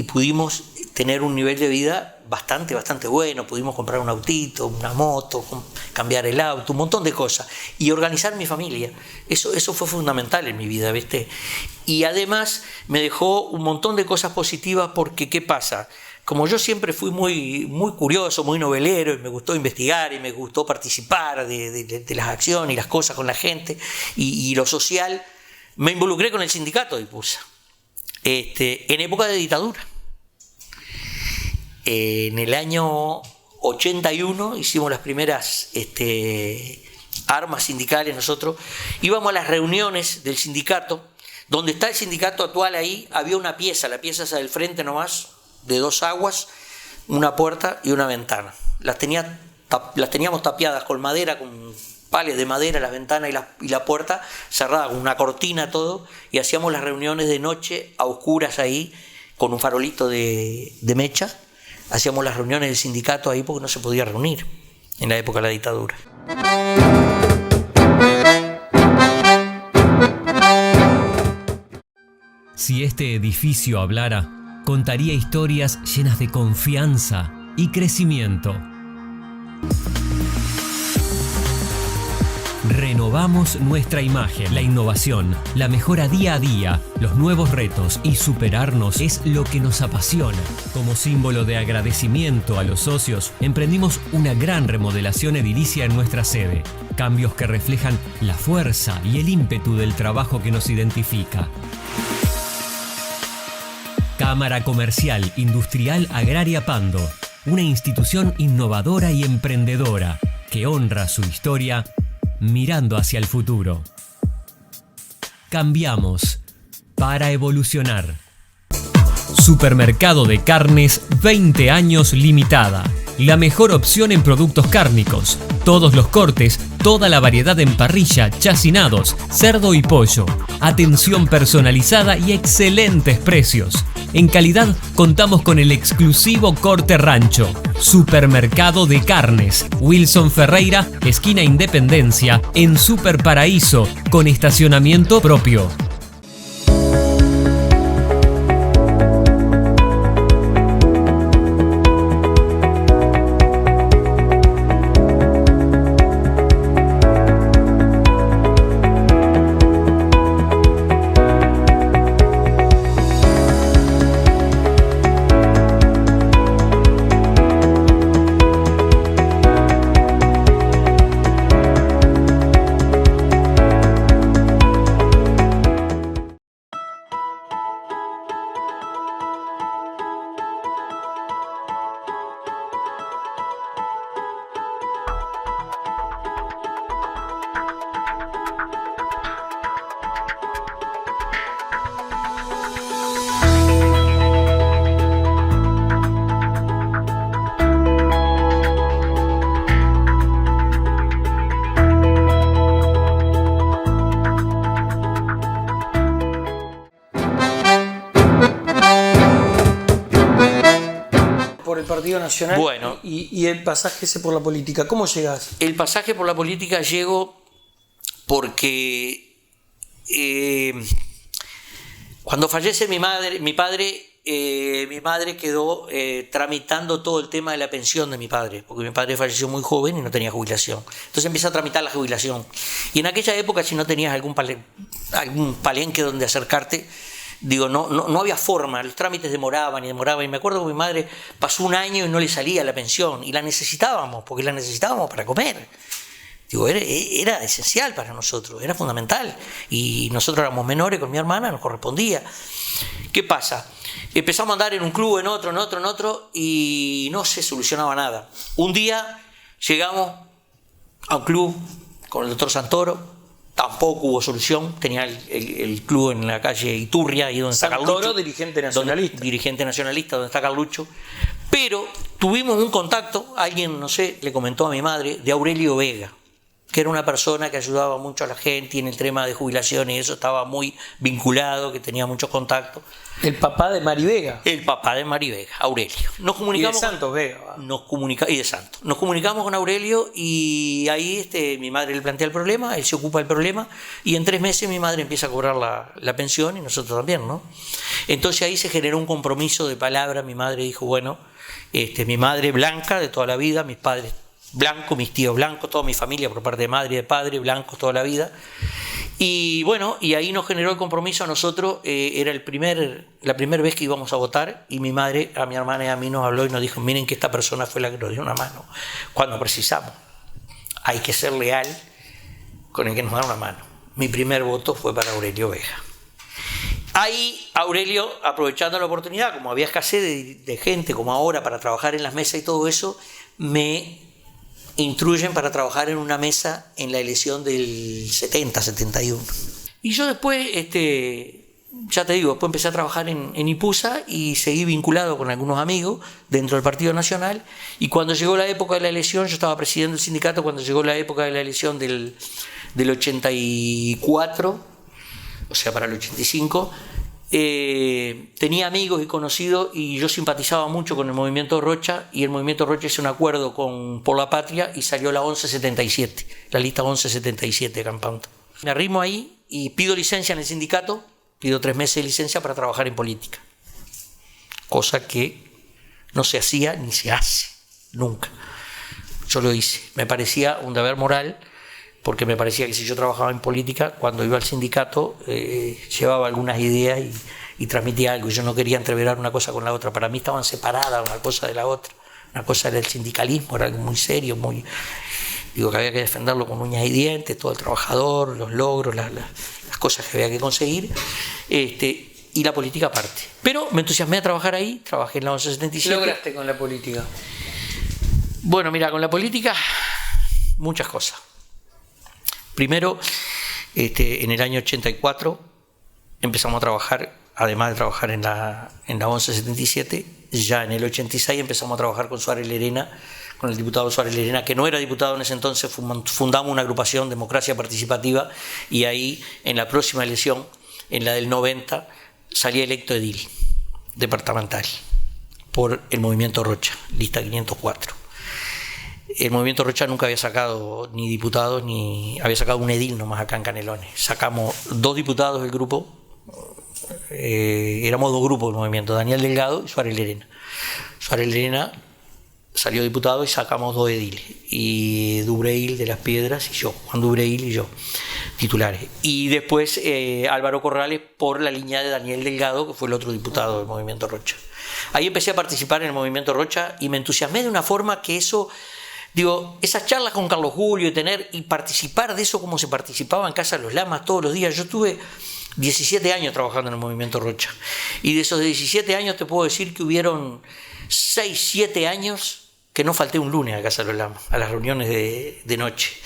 pudimos tener un nivel de vida bastante bueno. Pudimos comprar un autito, una moto, cambiar el auto, un montón de cosas, y organizar mi familia. Eso fue fundamental en mi vida, ¿viste? Y además me dejó un montón de cosas positivas, porque ¿qué pasa? Como yo siempre fui muy curioso, muy novelero, y me gustó investigar y me gustó participar de las acciones y las cosas con la gente y lo social, me involucré con el sindicato de Ipúsa en época de dictadura. En el año 81 hicimos las primeras armas sindicales. Nosotros íbamos a las reuniones del sindicato, donde está el sindicato actual. Ahí había una pieza, la pieza esa del frente nomás, de 2 aguas, una puerta y una ventana. Las teníamos tapiadas con madera, con pales de madera, las ventanas y la puerta cerrada con una cortina, todo, y hacíamos las reuniones de noche a oscuras ahí, con un farolito de mecha. Hacíamos las reuniones del sindicato ahí porque no se podía reunir en la época de la dictadura. Si este edificio hablara, contaría historias llenas de confianza y crecimiento. Renovamos nuestra imagen. La innovación, la mejora día a día, los nuevos retos y superarnos es lo que nos apasiona. Como símbolo de agradecimiento a los socios, emprendimos una gran remodelación edilicia en nuestra sede. Cambios que reflejan la fuerza y el ímpetu del trabajo que nos identifica. Cámara Comercial Industrial Agraria Pando. una institución innovadora y emprendedora que honra su historia mirando hacia el futuro. Cambiamos para evolucionar. Supermercado de Carnes 20 años limitada. La mejor opción en productos cárnicos. Todos los cortes, toda la variedad en parrilla, chacinados, cerdo y pollo. Atención personalizada y excelentes precios. En calidad contamos con el exclusivo corte rancho. Supermercado de Carnes. Wilson Ferreira, esquina Independencia, en Super Paraíso, con estacionamiento propio. Por el Partido Nacional, Bueno. y el pasaje ese por la política. ¿Cómo llegás? El pasaje por la política llego porque cuando fallece mi padre quedó tramitando todo el tema de la pensión de mi padre, porque mi padre falleció muy joven y no tenía jubilación. Entonces empieza a tramitar la jubilación. Y en aquella época, si no tenías algún palenque donde acercarte, no había forma, los trámites demoraban. Y me acuerdo que mi madre pasó un año y no le salía la pensión, y la necesitábamos, porque la necesitábamos para comer. Era esencial para nosotros, era fundamental. Y nosotros éramos menores con mi hermana, nos correspondía. ¿Qué pasa? Empezamos a andar en un club, en otro, y no se solucionaba nada. Un día llegamos a un club con el doctor Santoro. Tampoco hubo solución, tenía el club en la calle Iturria, ahí donde está Carlucho. Santoro, dirigente nacionalista. Dirigente nacionalista, donde está Carlucho. Pero tuvimos un contacto, alguien, no sé, le comentó a mi madre, de Aurelio Vega, que era una persona que ayudaba mucho a la gente y en el tema de jubilación y eso estaba muy vinculado, que tenía muchos contactos. El papá de Mari Vega. El papá de Mari Vega, Aurelio. Nos comunicamos, Y de Santos Vega. y de Santos. Nos comunicamos con Aurelio y ahí mi madre le plantea el problema, él se ocupa del problema y en 3 meses mi madre empieza a cobrar la pensión y nosotros también, ¿no? Entonces ahí se generó un compromiso de palabra. Mi madre dijo, bueno, mi madre blanca de toda la vida, mis padres blancos, mis tíos blancos, toda mi familia por parte de madre y de padre, blancos toda la vida. Y bueno, y ahí nos generó el compromiso a nosotros. Era la primera vez que íbamos a votar y mi madre a mi hermana y a mí nos habló y nos dijo, miren que esta persona fue la que nos dio una mano cuando precisamos. Hay que ser leal con el que nos da una mano. Mi primer voto fue para Aurelio Vega. Ahí Aurelio, aprovechando la oportunidad, como había escasez de gente como ahora para trabajar en las mesas y todo eso, me instruyen para trabajar en una mesa en la elección del 70-71. Y yo después, ya te digo, después empecé a trabajar en IPUSA y seguí vinculado con algunos amigos dentro del Partido Nacional. Y cuando llegó la época de la elección, yo estaba presidiendo el sindicato, cuando llegó la época de la elección del 84, o sea, para el 85, tenía amigos y conocidos y yo simpatizaba mucho con el movimiento Rocha, y el movimiento Rocha hizo un acuerdo Por la Patria y salió la 1177, la lista 1177 de Campamento. Me arrimo ahí y pido licencia en el sindicato, pido 3 meses de licencia para trabajar en política, cosa que no se hacía ni se hace nunca. Yo lo hice, me parecía un deber moral, porque me parecía que si yo trabajaba en política, cuando iba al sindicato, llevaba algunas ideas y transmitía algo. Y yo no quería entreverar una cosa con la otra. Para mí estaban separadas una cosa de la otra. Una cosa era el sindicalismo, era algo muy serio, que había que defenderlo con uñas y dientes, todo el trabajador, los logros, las cosas que había que conseguir. y la política aparte. Pero me entusiasmé a trabajar ahí, trabajé en la 1177. ¿Qué lograste con la política? Bueno, mira, con la política muchas cosas. Primero, en el año 84 empezamos a trabajar, además de trabajar en la 1177, ya en el 86 empezamos a trabajar con Suárez Lerena, con el diputado Suárez Lerena, que no era diputado en ese entonces. Fundamos una agrupación, Democracia Participativa, y ahí en la próxima elección, en la del 90, salí electo edil departamental por el Movimiento Rocha, lista 504. El Movimiento Rocha nunca había sacado ni diputados, ni había sacado un edil nomás acá en Canelones. Sacamos 2 diputados del grupo, éramos 2 grupos del movimiento, Daniel Delgado y Suárez Lerena. Suárez Lerena salió diputado y sacamos 2 ediles, y Dubreil de Las Piedras y yo, Juan Dubreil y yo, titulares. Y después Álvaro Corrales por la línea de Daniel Delgado, que fue el otro diputado del Movimiento Rocha. Ahí empecé a participar en el Movimiento Rocha y me entusiasmé de una forma que eso... Digo, esas charlas con Carlos Julio y participar de eso como se participaba en Casa de los Lamas todos los días. Yo tuve 17 años trabajando en el Movimiento Rocha, y de esos 17 años te puedo decir que hubieron 6, 7 años que no falté un lunes a Casa de los Lamas, a las reuniones de noche.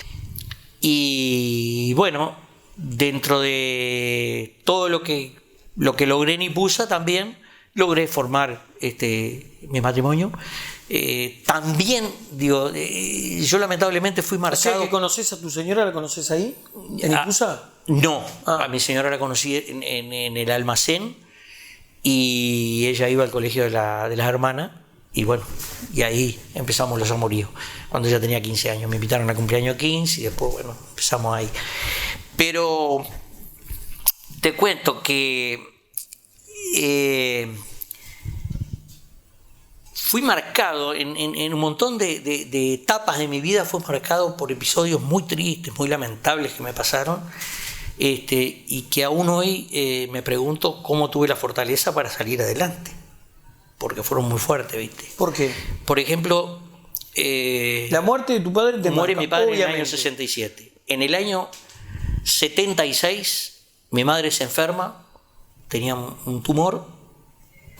Y bueno, dentro de todo lo que logré en Ipúsa, también logré formar mi matrimonio. También, digo, yo lamentablemente fui marcado. O sea, que conoces a tu señora, ¿la conoces ahí? ¿En Ipúsa? No, a mi señora la conocí en el almacén, y ella iba al colegio de las hermanas, y bueno, y ahí empezamos los amoríos. Cuando ella tenía 15 años, me invitaron a cumpleaños 15 y después, bueno, empezamos ahí. Pero te cuento que fui marcado en un montón de etapas de mi vida, fui marcado por episodios muy tristes, muy lamentables que me pasaron, y que aún hoy me pregunto cómo tuve la fortaleza para salir adelante, porque fueron muy fuertes, ¿viste? ¿Por qué? Por ejemplo, la muerte de tu padre te muere marca, mi padre obviamente. en el año 67. En el año 76 mi madre se enferma, tenía un tumor,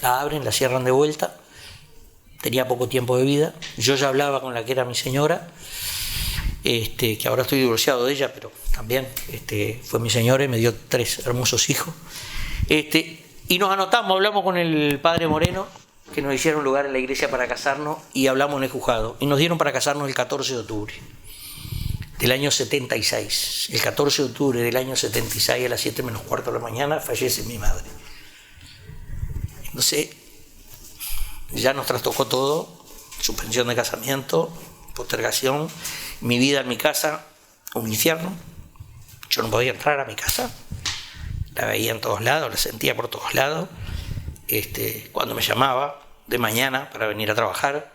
la abren, la cierran de vuelta, tenía poco tiempo de vida. Yo ya hablaba con la que era mi señora, que ahora estoy divorciado de ella, pero también fue mi señora y me dio 3 hermosos hijos. Y nos anotamos, hablamos con el padre Moreno, que nos hicieron lugar en la iglesia para casarnos, y hablamos en el juzgado. Y nos dieron para casarnos el 14 de octubre del año 76. El 14 de octubre del año 76, a las 7 menos cuarto de la mañana, fallece mi madre. Entonces, ya nos trastocó todo: suspensión de casamiento, postergación, mi vida en mi casa, un infierno. Yo no podía entrar a mi casa, la veía en todos lados, la sentía por todos lados. Cuando me llamaba de mañana para venir a trabajar,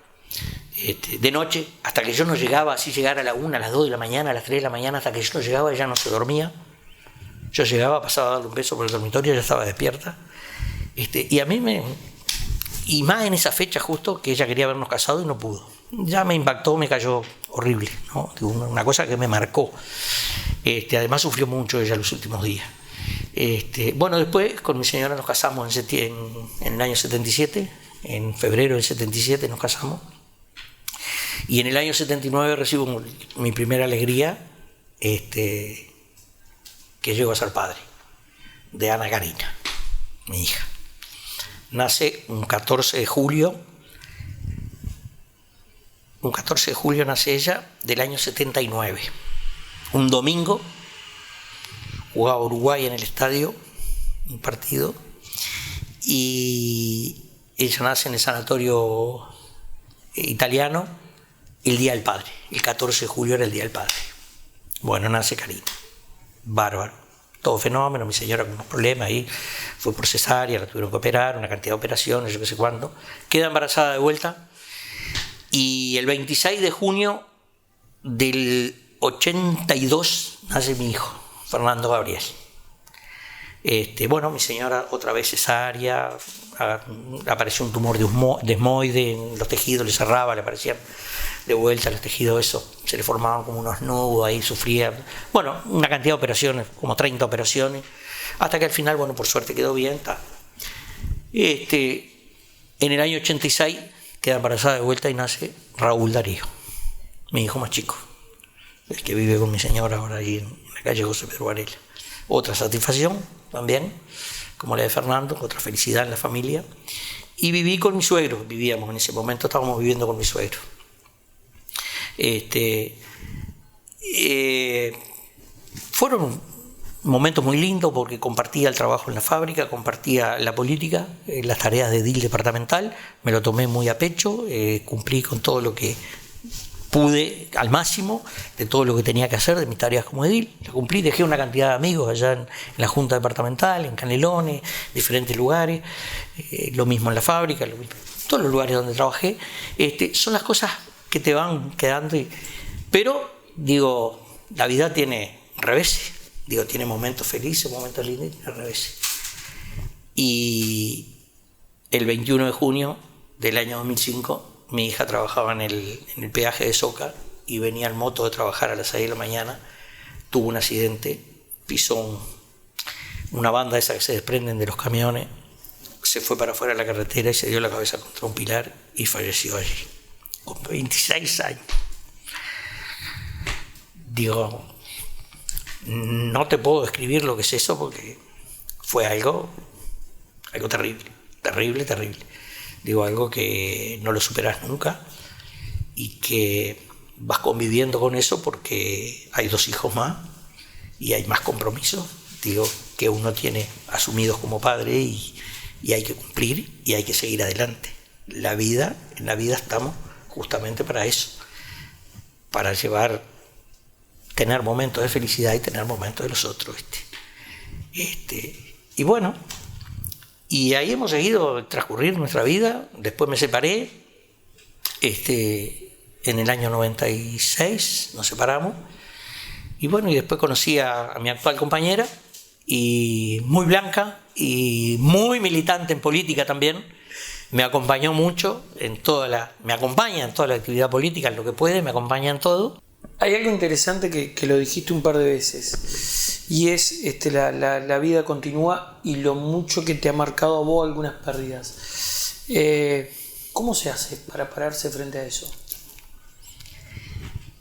de noche, hasta que yo no llegaba, así llegara a la 1, a las 2 de la mañana, a las 3 de la mañana, hasta que yo no llegaba, ella no se dormía. Yo llegaba, pasaba a darle un beso por el dormitorio, ella estaba despierta. Y a mí y más en esa fecha justo, que ella quería vernos casados y no pudo. Ya me impactó, me cayó horrible, ¿no? Una cosa que me marcó. Además sufrió mucho ella los últimos días. Bueno, después con mi señora nos casamos en el año 77, en febrero del 77 nos casamos, y en el año 79 recibo mi primera alegría, que llego a ser padre de Ana Karina, mi hija. Nace un 14 de julio nace ella, del año 79, un domingo. Jugaba Uruguay en el estadio, un partido, y ella nace en el sanatorio italiano el Día del Padre. El 14 de julio era el Día del Padre. Bueno, nace Karina. Bárbaro. Todo fenómeno, mi señora con unos problemas ahí, fue por cesárea, la tuvieron que operar, una cantidad de operaciones, yo qué sé cuándo. Queda embarazada de vuelta, y el 26 de junio del 82 nace mi hijo, Fernando Gabriel. Bueno, mi señora otra vez cesárea, apareció un tumor de esmoide en los tejidos, le cerraba, le aparecían de vuelta los tejidos, eso, se le formaban como unos nudos, ahí sufría, bueno, una cantidad de operaciones, como 30 operaciones, hasta que al final, bueno, por suerte quedó bien, En el año 86 queda embarazada de vuelta y nace Raúl Darío, mi hijo más chico, el que vive con mi señora ahora allí en la calle José Pedro Varela. Otra satisfacción también, como la de Fernando, otra felicidad en la familia. Y viví con mi suegro, vivíamos en ese momento, estábamos viviendo con mi suegro. Fueron momentos muy lindos porque compartía el trabajo en la fábrica, compartía la política, las tareas de edil departamental, me lo tomé muy a pecho, cumplí con todo lo que pude al máximo, de todo lo que tenía que hacer, de mis tareas como edil, lo cumplí, dejé una cantidad de amigos allá en la Junta Departamental, en Canelones, diferentes lugares, lo mismo en la fábrica, lo mismo, todos los lugares donde trabajé, son las cosas que te van quedando, pero digo, la vida tiene reveses. Digo, tiene momentos felices, momentos lindos y tiene reveses. Y el 21 de junio del año 2005, mi hija trabajaba en el peaje de Soca y venía en moto de trabajar a las 6 de la mañana, tuvo un accidente, pisó una banda esa que se desprenden de los camiones, se fue para afuera de la carretera y se dio la cabeza contra un pilar y falleció allí, con 26 años. Digo, no te puedo describir lo que es eso porque fue algo terrible. Digo, algo que no lo superas nunca y que vas conviviendo con eso porque hay 2 hijos más y hay más compromisos, digo, que uno tiene asumidos como padre y hay que cumplir y hay que seguir adelante. En la vida estamos justamente para eso, para tener momentos de felicidad y tener momentos de los otros. Y bueno, y ahí hemos seguido transcurrir nuestra vida. Después me separé, en el año 96 nos separamos, y bueno, y después conocí a mi actual compañera, y muy blanca y muy militante en política también. Me acompañó mucho me acompaña en toda la actividad política, en lo que puede, me acompaña en todo. Hay algo interesante que lo dijiste un par de veces, y es la vida continúa y lo mucho que te ha marcado a vos algunas pérdidas. ¿Cómo se hace para pararse frente a eso?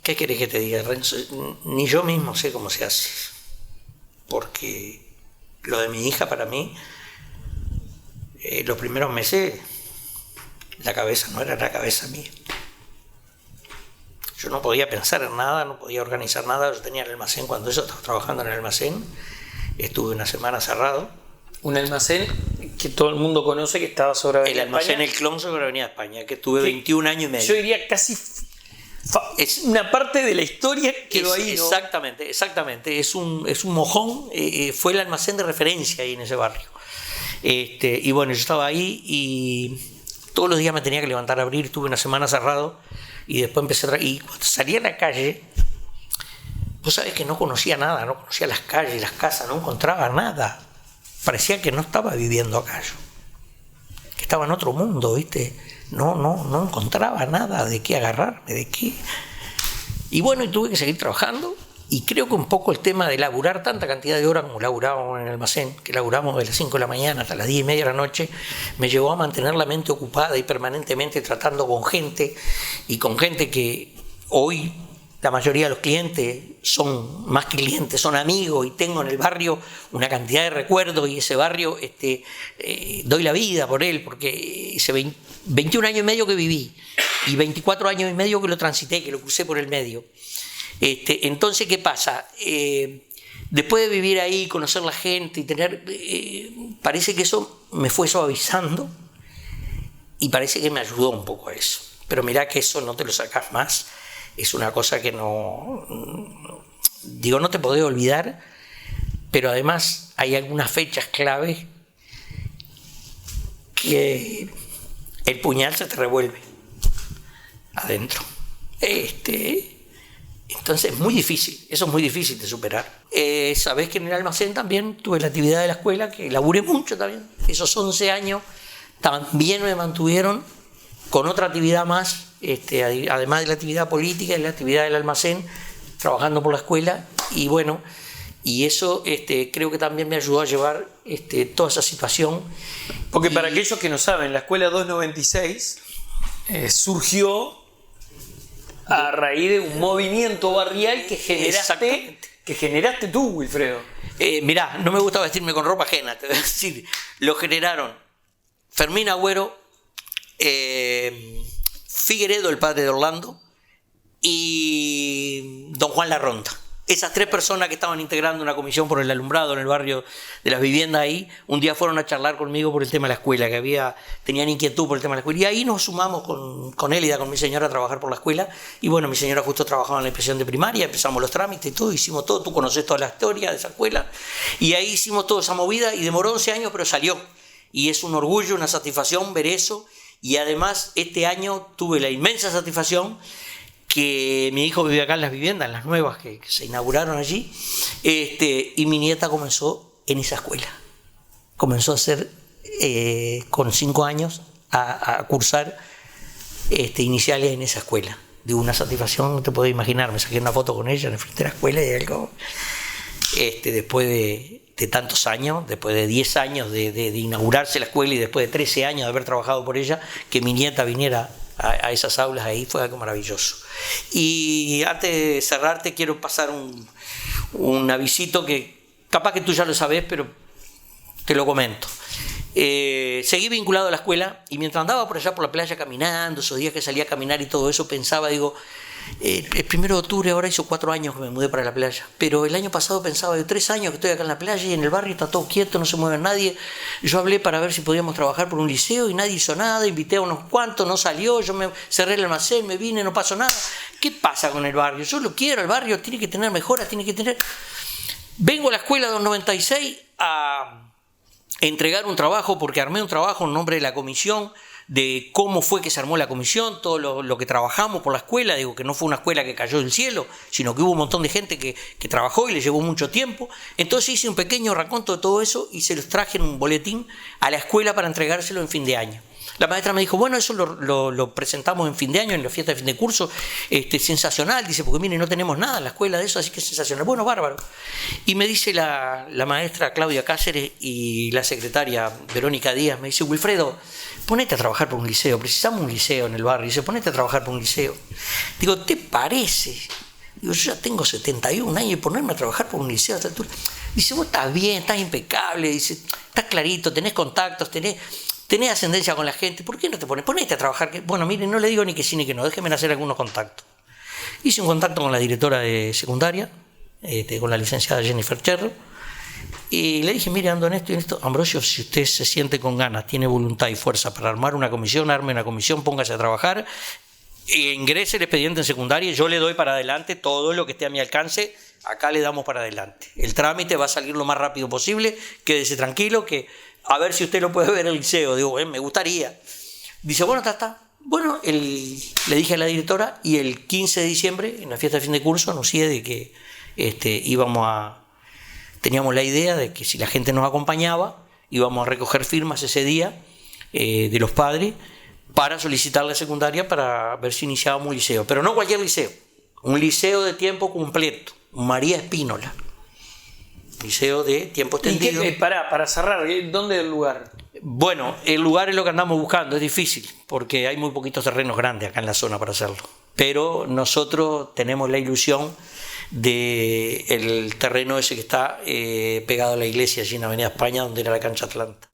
¿Qué querés que te diga, Renzo? Ni yo mismo sé cómo se hace, porque lo de mi hija para mí, los primeros meses, la cabeza no era la cabeza mía. Yo no podía pensar en nada, no podía organizar nada. Yo tenía el almacén, cuando yo estaba trabajando en el almacén, estuve una semana cerrado. Un almacén que todo el mundo conoce, que estaba sobre Avenida España. El almacén El Clon sobre Avenida España, que estuve 21 años y medio. Yo diría casi una parte de la historia quedó ahí, ¿no? Exactamente. Es un mojón, fue el almacén de referencia ahí en ese barrio. Y bueno, yo estaba ahí y todos los días me tenía que levantar a abrir, estuve una semana cerrado. Y después empecé y cuando salí a la calle, vos sabés que no conocía nada, no conocía las calles, las casas, no encontraba nada. Parecía que no estaba viviendo acá yo, que estaba en otro mundo, ¿viste? No encontraba nada de qué agarrarme, de qué. Y bueno, y tuve que seguir trabajando. Y creo que un poco el tema de laburar tanta cantidad de horas como laburábamos en el almacén, que laburamos de las 5 de la mañana hasta las 10 y media de la noche, me llevó a mantener la mente ocupada y permanentemente tratando con gente, y con gente que hoy la mayoría de los clientes son más que clientes, son amigos, y tengo en el barrio una cantidad de recuerdos, y ese barrio doy la vida por él, porque ese 21 años y medio que viví y 24 años y medio que lo transité, que lo crucé por el medio. Entonces, ¿qué pasa? Después de vivir ahí, conocer la gente y tener... parece que eso me fue suavizando y parece que me ayudó un poco a eso. Pero mirá que eso no te lo sacás más. Es una cosa que no te podés olvidar, pero además hay algunas fechas claves que el puñal se te revuelve adentro. Entonces es muy difícil, eso es muy difícil de superar. Sabés que en el almacén también tuve la actividad de la escuela, que laburé mucho también. Esos 11 años también me mantuvieron con otra actividad más, además de la actividad política y la actividad del almacén, trabajando por la escuela. Y bueno, Y eso creo que también me ayudó a llevar toda esa situación. Porque para aquellos que no saben, la Escuela 296 surgió a raíz de un movimiento barrial que generaste tú, Wilfredo. Mirá, no me gusta vestirme con ropa ajena, te voy a decir. Lo generaron Fermín Agüero, Figueredo, el padre de Orlando, y don Juan Larronda. Esas 3 personas que estaban integrando una comisión por el alumbrado en el barrio de las viviendas ahí, un día fueron a charlar conmigo por el tema de la escuela, tenían inquietud por el tema de la escuela. Y ahí nos sumamos con Élida, con mi señora, a trabajar por la escuela. Y bueno, mi señora justo trabajaba en la inspección de primaria, empezamos los trámites y todo, hicimos todo. Tú conoces toda la historia de esa escuela. Y ahí hicimos toda esa movida y demoró 11 años, pero salió. Y es un orgullo, una satisfacción ver eso. Y además, este año tuve la inmensa satisfacción que mi hijo vive acá en las viviendas, en las nuevas que se inauguraron allí, y mi nieta comenzó en esa escuela. Comenzó a hacer, con 5 años, a cursar iniciales en esa escuela. De una satisfacción, no te puedo imaginar. Me saqué una foto con ella en el frente de la escuela y algo. Después de tantos años, después de 10 años de inaugurarse la escuela y después de 13 años de haber trabajado por ella, que mi nieta viniera a esas aulas ahí fue algo maravilloso. Y antes de cerrarte quiero pasar un avisito que capaz que tú ya lo sabés, pero te lo comento. Seguí vinculado a la escuela y mientras andaba por allá por la playa caminando, esos días que salía a caminar y todo eso, pensaba, digo, el 1 de octubre ahora hizo 4 años que me mudé para la playa, pero el año pasado pensaba, de 3 años que estoy acá en la playa y en el barrio está todo quieto, no se mueve nadie. Yo hablé para ver si podíamos trabajar por un liceo y nadie hizo nada, invité a unos cuantos, no salió, yo me cerré el almacén, me vine, no pasó nada. ¿Qué pasa con el barrio? Yo lo quiero, el barrio tiene que tener mejoras, tiene que tener... Vengo a la escuela 296 a entregar un trabajo, porque armé un trabajo en nombre de la comisión, de cómo fue que se armó la comisión, todo lo que trabajamos por la escuela. Digo que no fue una escuela que cayó del cielo, sino que hubo un montón de gente que trabajó y le llevó mucho tiempo. Entonces hice un pequeño raconto de todo eso y se los traje en un boletín a la escuela para entregárselo en fin de año. La maestra me dijo, bueno, eso lo presentamos en fin de año, en la fiesta de fin de curso, sensacional, dice, porque mire, no tenemos nada en la escuela de eso, así que es sensacional. Bueno, bárbaro. Y me dice la maestra Claudia Cáceres y la secretaria Verónica Díaz, me dice, Wilfredo, ponete a trabajar por un liceo, precisamos un liceo en el barrio. Dice, ponete a trabajar por un liceo. Digo, ¿te parece? Digo, yo ya tengo 71 años y ponerme a trabajar por un liceo a esta altura. Dice, vos estás bien, estás impecable, dice, estás clarito, tenés contactos, tenés ascendencia con la gente, ¿por qué no te pones? Ponete a trabajar. Bueno, miren, no le digo ni que sí ni que no, déjenme hacer algunos contactos. Hice un contacto con la directora de secundaria, con la licenciada Jennifer Cherro, y le dije, mire, ando en esto y en esto. Ambrosio, si usted se siente con ganas, tiene voluntad y fuerza para armar una comisión, arme una comisión, póngase a trabajar, e ingrese el expediente en secundaria, yo le doy para adelante todo lo que esté a mi alcance, acá le damos para adelante. El trámite va a salir lo más rápido posible, quédese tranquilo, que a ver si usted lo puede ver en el liceo. Digo, me gustaría. Dice, bueno, está. Bueno, le dije a la directora y el 15 de diciembre, en la fiesta de fin de curso, anuncié de que teníamos la idea de que si la gente nos acompañaba, íbamos a recoger firmas ese día de los padres para solicitar la secundaria para ver si iniciábamos un liceo. Pero no cualquier liceo, un liceo de tiempo completo, María Espínola. Liceo de tiempo extendido. Para cerrar, ¿dónde es el lugar? Bueno, el lugar es lo que andamos buscando, es difícil, porque hay muy poquitos terrenos grandes acá en la zona para hacerlo. Pero nosotros tenemos la ilusión del terreno ese que está pegado a la iglesia allí en Avenida España, donde era la cancha Atlanta.